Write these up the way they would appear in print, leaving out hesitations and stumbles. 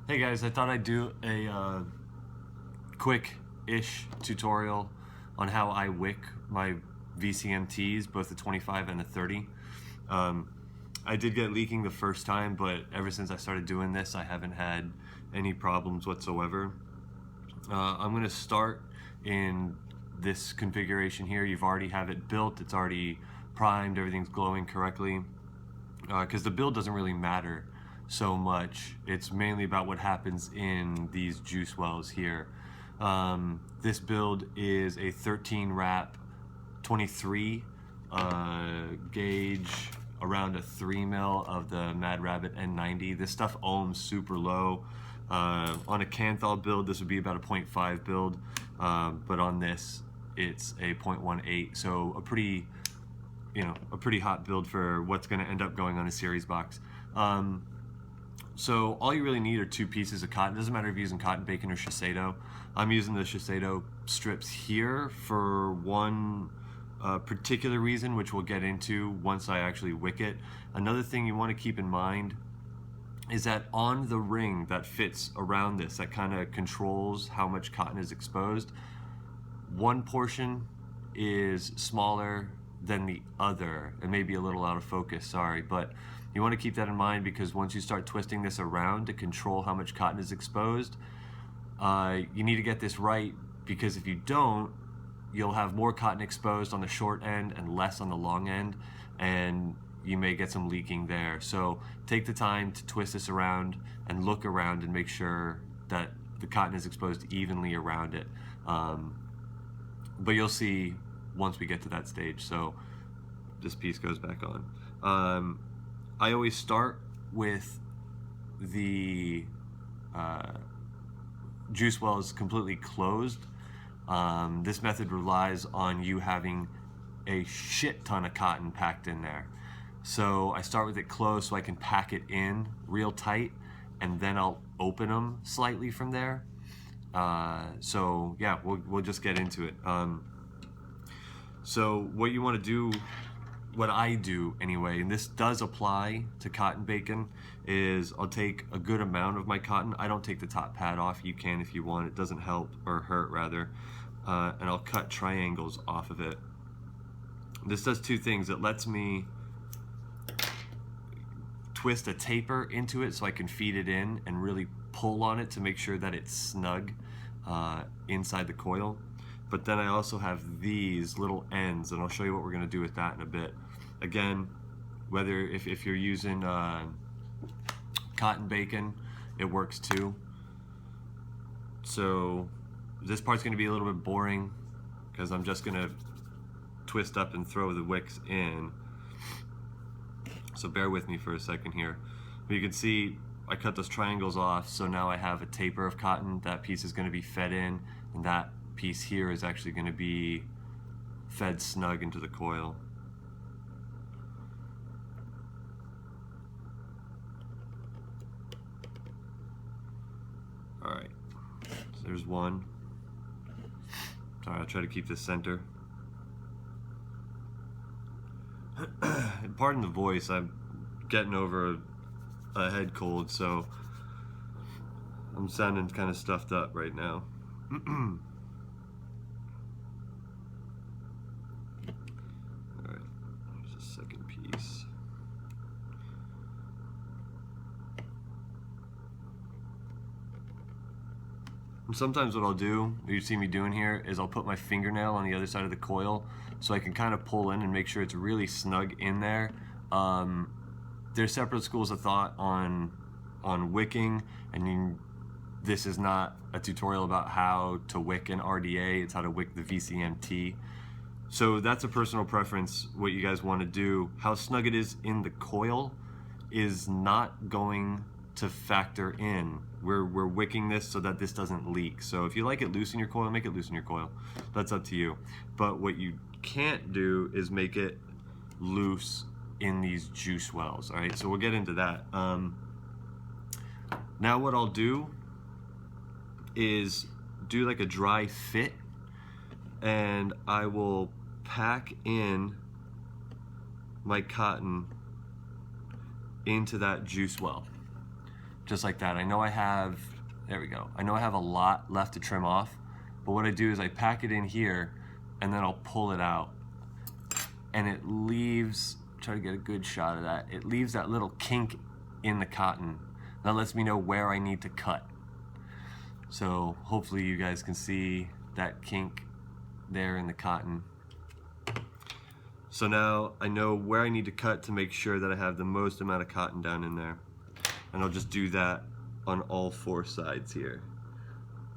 Hey guys, I thought I'd do a quick-ish tutorial on how I wick my VCMTs, both the 25 and the 30. Um, I did get leaking the first time, but ever since I started doing this, I haven't had any problems whatsoever. I'm going to start in this configuration here. You've already have it built, it's already primed, everything's glowing correctly, because the build doesn't really matter so much. It's mainly about what happens in these juice wells here. This build is a 13 wrap 23 gauge around a 3 mil of the Mad Rabbit N90. This stuff ohms super low. On a Canthal build, this would be about a 0.5 build, but on this, it's a 0.18. So a pretty hot build for what's going to end up going on a series box. So all you really need are two pieces of cotton. It doesn't matter if you're using cotton bacon or Shiseido. I'm using the Shiseido strips here for one particular reason, which we'll get into once I actually wick it. Another thing you want to keep in mind is that on the ring that fits around this, that kind of controls how much cotton is exposed, one portion is smaller than the other. It may be a little out of focus, sorry, but you want to keep that in mind, because once you start twisting this around to control how much cotton is exposed, you need to get this right, because if you don't, you'll have more cotton exposed on the short end and less on the long end, and you may get some leaking there. So take the time to twist this around and look around and make sure that the cotton is exposed evenly around it. But you'll see once we get to that stage. So this piece goes back on. I always start with the juice wells completely closed. This method relies on you having a shit ton of cotton packed in there. So I start with it closed so I can pack it in real tight, and then I'll open them slightly from there. So yeah, we'll just get into it. So what you want to do, what I do anyway, and this does apply to cotton bacon, is I'll take a good amount of my cotton. I don't take the top pad off. You can if you want. It doesn't help, or hurt rather. And I'll cut triangles off of it. This does two things. It lets me twist a taper into it so I can feed it in and really pull on it to make sure that it's snug inside the coil. But then I also have these little ends, and I'll show you what we're going to do with that in a bit. Again, whether if you're using cotton bacon, it works too. So this part's going to be a little bit boring because I'm just going to twist up and throw the wicks in. So bear with me for a second here. But you can see I cut those triangles off, so now I have a taper of cotton. That piece is going to be fed in, and that piece here is actually going to be fed snug into the coil. Alright, so there's one. Sorry, I'll try to keep this center. And pardon the voice, I'm getting over a head cold, so I'm sounding kind of stuffed up right now. Alright, here's a second piece. And sometimes what I'll do, what you see me doing here, is I'll put my fingernail on the other side of the coil so I can kind of pull in and make sure it's really snug in there. There's separate schools of thought on wicking, and this is not a tutorial about how to wick an RDA, it's how to wick the VCMT. So that's a personal preference, what you guys want to do. How snug it is in the coil is not going to factor in. We're wicking this so that this doesn't leak. So if you like it loose in your coil, make it loose in your coil. That's up to you. But what you can't do is make it loose in these juice wells. All right, so we'll get into that. Now what I'll do is do like a dry fit, and I will pack in my cotton into that juice well. just like that. I know I have, there we go. I know I have a lot left to trim off, but what I do is I pack it in here and then I'll pull it out. And it leaves, try to get a good shot of that, it leaves that little kink in the cotton. That lets me know where I need to cut. So hopefully you guys can see that kink there in the cotton. So now I know where I need to cut to make sure that I have the most amount of cotton down in there. And I'll just do that on all 4 sides here.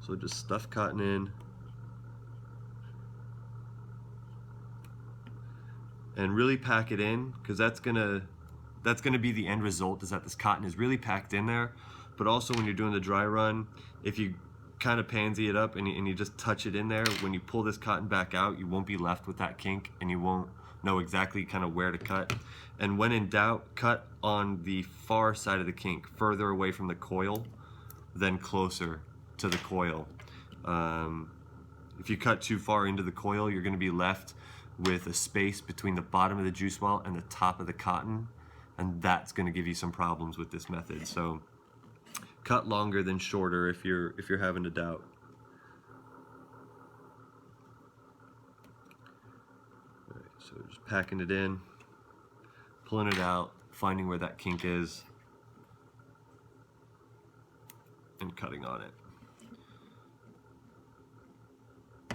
So just stuff cotton in. And really pack it in, because that's gonna be the end result, is that this cotton is really packed in there. But also when you're doing the dry run, if you kind of pansy it up and you just touch it in there, when you pull this cotton back out, you won't be left with that kink and you won't know exactly kind of where to cut. And when in doubt, cut on the far side of the kink, further away from the coil than closer to the coil. If you cut too far into the coil, you're going to be left with a space between the bottom of the juice well and the top of the cotton, and that's going to give you some problems with this method. So cut longer than shorter if you're having a doubt. All right, so just packing it in, pulling it out, finding where that kink is, and cutting on it.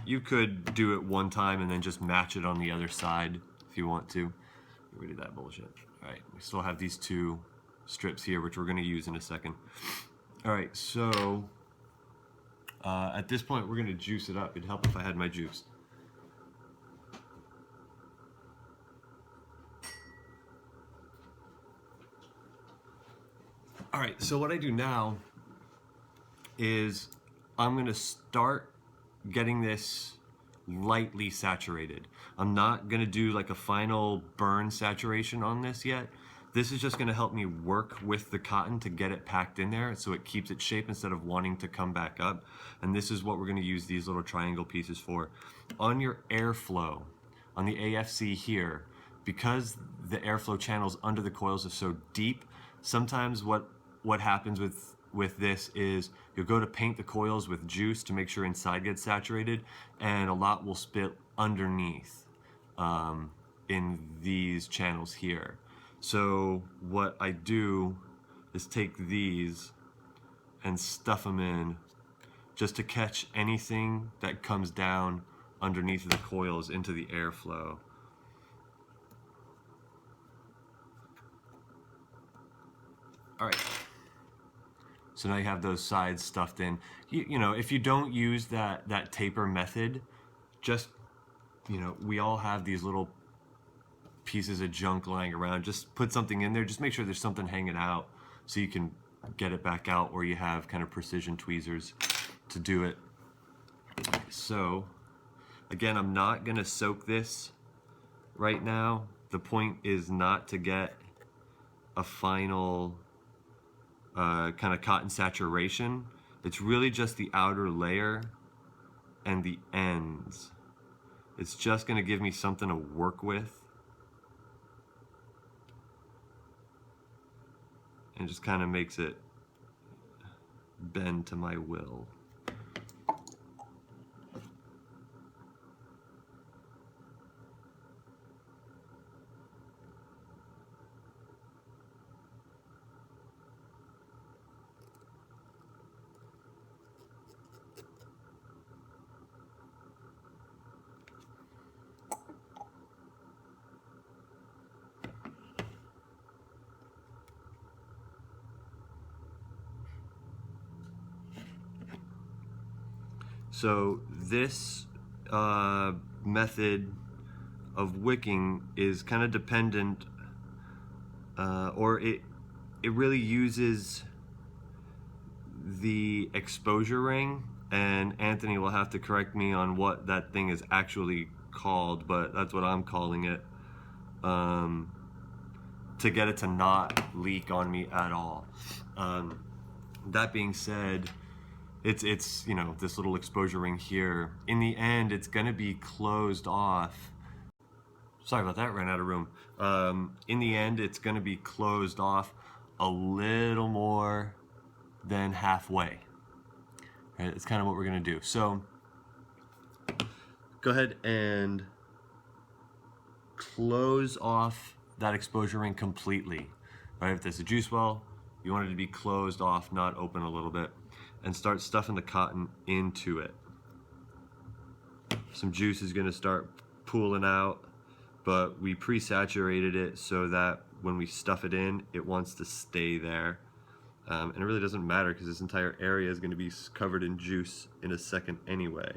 You could do it one time and then just match it on the other side if you want to. Get rid of that bullshit. All right, we still have these 2 strips here, which we're going to use in a second. All right, so at this point, we're going to juice it up. It'd help if I had my juice. All right, so what I do now is I'm going to start getting this lightly saturated. I'm not gonna do like a final burn saturation on this yet. This is just gonna help me work with the cotton to get it packed in there so it keeps its shape instead of wanting to come back up. And this is what we're gonna use these little triangle pieces for. On your airflow, on the AFC here, because the airflow channels under the coils are so deep, sometimes what happens with this is you'll go to paint the coils with juice to make sure inside gets saturated, and a lot will spill underneath in these channels here. So what I do is take these and stuff them in just to catch anything that comes down underneath the coils into the airflow. All right. So now you have those sides stuffed in. You know, if you don't use that taper method, just, you know, we all have these little pieces of junk lying around. Just put something in there. Just make sure there's something hanging out so you can get it back out, or you have kind of precision tweezers to do it. So, again, I'm not going to soak this right now. The point is not to get a final kind of cotton saturation. It's really just the outer layer and the ends. It's just going to give me something to work with and just kind of makes it bend to my will. So this method of wicking is kind of dependent, or it really uses the exposure ring, and Anthony will have to correct me on what that thing is actually called, but that's what I'm calling it, to get it to not leak on me at all. That being said, it's you know, this little exposure ring here, in the end it's going to be closed off. Sorry about that, ran out of room. In the end it's going to be closed off a little more than halfway. Right, that's kind of what we're gonna do. So go ahead and close off that exposure ring completely. Right, if there's a juice well, you want it to be closed off, not open a little bit, and start stuffing the cotton into it. Some juice is gonna start pooling out, but we pre-saturated it so that when we stuff it in, it wants to stay there. And it really doesn't matter because this entire area is going to be covered in juice in a second anyway.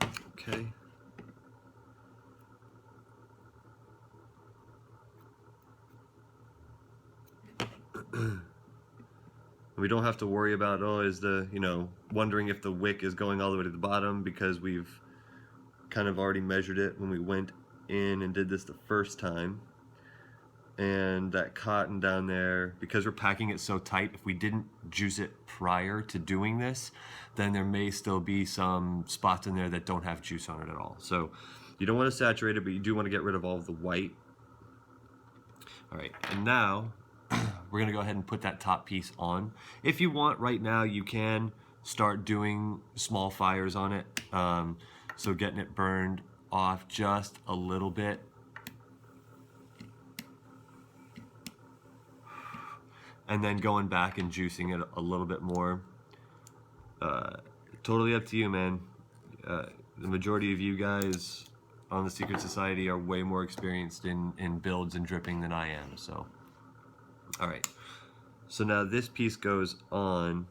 Okay. We don't have to worry about, oh, is the, wondering if the wick is going all the way to the bottom, because we've kind of already measured it when we went in and did this the first time. And that cotton down there, because we're packing it so tight, if we didn't juice it prior to doing this, then there may still be some spots in there that don't have juice on it at all. So you don't want to saturate it, but you do want to get rid of all of the white. All right, and now we're gonna go ahead and put that top piece on. If you want right now, you can start doing small fires on it. So getting it burned off just a little bit. And then going back and juicing it a little bit more. Totally up to you, man. The majority of you guys on the Secret Society are way more experienced in builds and dripping than I am, so. All right, so now this piece goes on,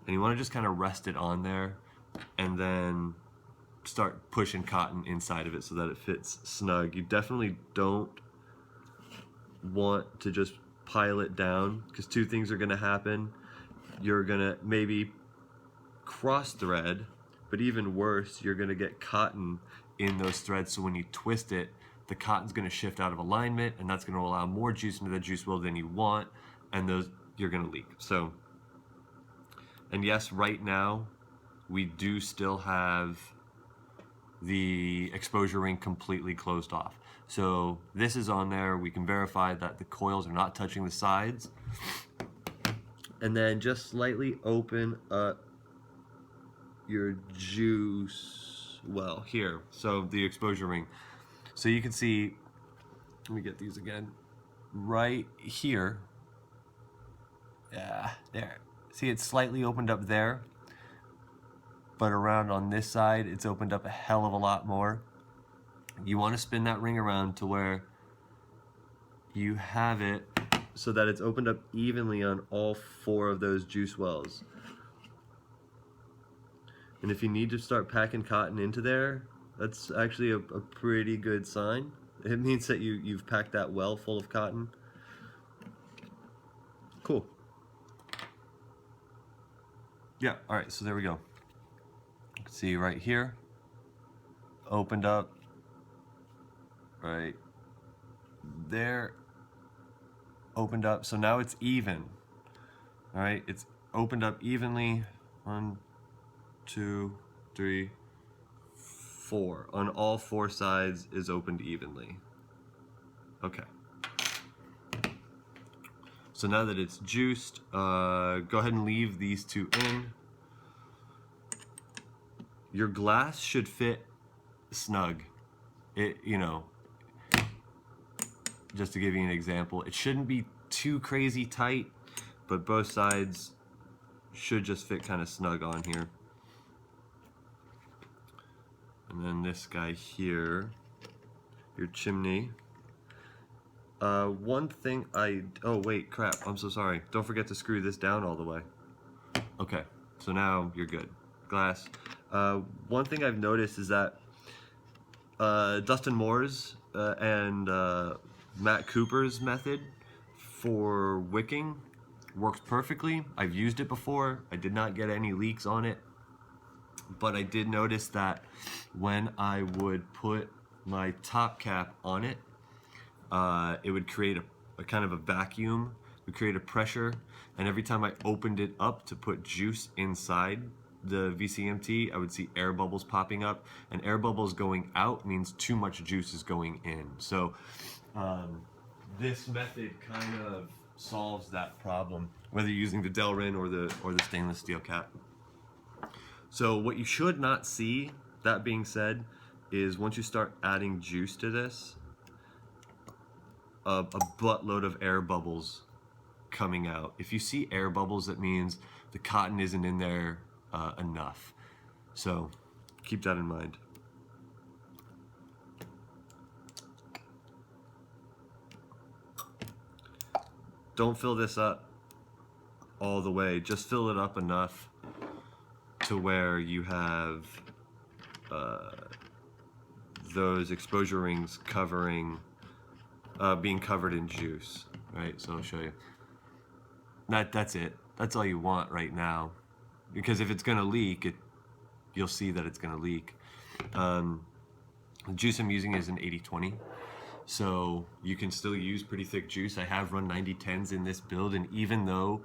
and you wanna just kind of rest it on there, and then start pushing cotton inside of it so that it fits snug. You definitely don't want to just pile it down, because two things are going to happen. You're going to maybe cross thread, but even worse, you're going to get cotton in those threads, so when you twist it, the cotton's going to shift out of alignment, and that's going to allow more juice into the juice well than you want, and those you're going to leak. So, and yes, right now we do still have the exposure ring completely closed off. So this is on there. We can verify that the coils are not touching the sides. And then just slightly open up your juice well here. So the exposure ring. So you can see, let me get these again, right here. Yeah, there. See, it's slightly opened up there, but around on this side, it's opened up a hell of a lot more. You want to spin that ring around to where you have it so that it's opened up evenly on all 4 of those juice wells. And if you need to start packing cotton into there, that's actually a pretty good sign. It means that you've packed that well full of cotton. Cool. Yeah, all right, so there we go. You can see right here, opened up. Right there, opened up. So now it's even. All right, it's opened up evenly. 1, 2, 3, 4. On all 4 sides is opened evenly. Okay. So now that it's juiced, go ahead and leave these 2 in. Your glass should fit snug. It, just to give you an example, it shouldn't be too crazy tight, but both sides should just fit kind of snug on here. And then this guy here, your chimney. One thing oh wait, crap, I'm so sorry. Don't forget to screw this down all the way. Okay, so now you're good. Glass. One thing I've noticed is that Dustin Moore's and Matt Cooper's method for wicking works perfectly. I've used it before. I did not get any leaks on it, but I did notice that when I would put my top cap on it, it would create a kind of a vacuum, it would create a pressure, and every time I opened it up to put juice inside the VCMT, I would see air bubbles popping up, and air bubbles going out means too much juice is going in. So this method kind of solves that problem, whether you're using the Delrin or the stainless steel cap. So what you should not see, that being said, is once you start adding juice to this, a buttload of air bubbles coming out. If you see air bubbles, that means the cotton isn't in there enough. So keep that in mind. Don't fill this up all the way. Just fill it up enough to where you have those exposure rings covering, being covered in juice, right? So I'll show you. That's it. That's all you want right now, because if it's gonna leak, you'll see that it's gonna leak. The juice I'm using is an 80/20. So you can still use pretty thick juice. I have run 90/10s in this build, and even though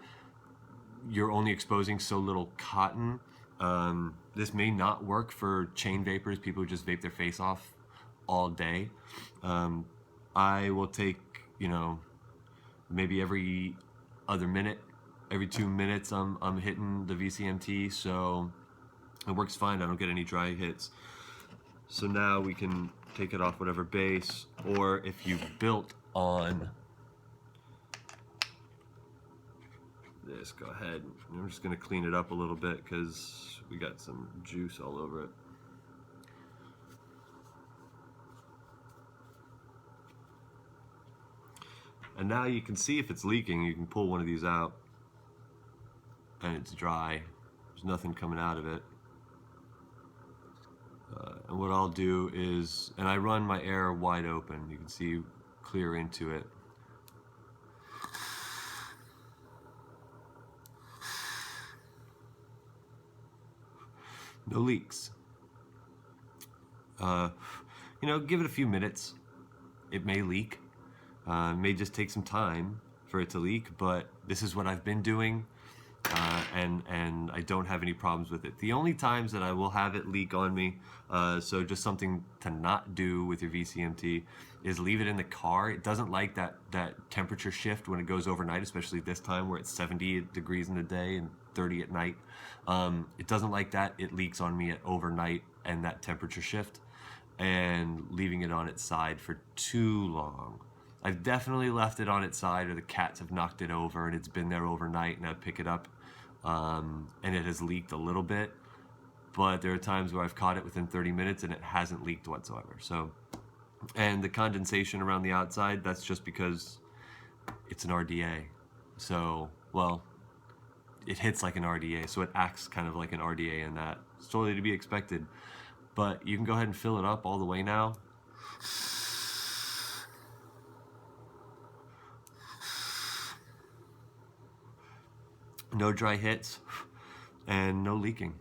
you're only exposing so little cotton, this may not work for chain vapors, people who just vape their face off all day. I will take, maybe every other minute, every 2 minutes I'm hitting the VCMT, so it works fine. I don't get any dry hits. So now we can take it off whatever base, or if you've built on this, go ahead. I'm just gonna clean it up a little bit because we got some juice all over it. And now you can see if it's leaking. You can pull one of these out and it's dry. There's nothing coming out of it. And what I'll do is, and I run my air wide open, you can see clear into it. No leaks. Give it a few minutes. It may leak. It may just take some time for it to leak, but this is what I've been doing. And I don't have any problems with it. The only times that I will have it leak on me, so just something to not do with your VCMT, is leave it in the car. It doesn't like that temperature shift when it goes overnight, especially this time where it's 70 degrees in the day and 30 at night. It doesn't like that. It leaks on me at overnight and that temperature shift, and leaving it on its side for too long. I've definitely left it on its side, or the cats have knocked it over and it's been there overnight, and I pick it up and it has leaked a little bit, but there are times where I've caught it within 30 minutes and it hasn't leaked whatsoever. So, and the condensation around the outside, that's just because it's an RDA. So, well, it hits like an RDA, so it acts kind of like an RDA in that. It's totally to be expected. But you can go ahead and fill it up all the way now. No dry hits and no leaking.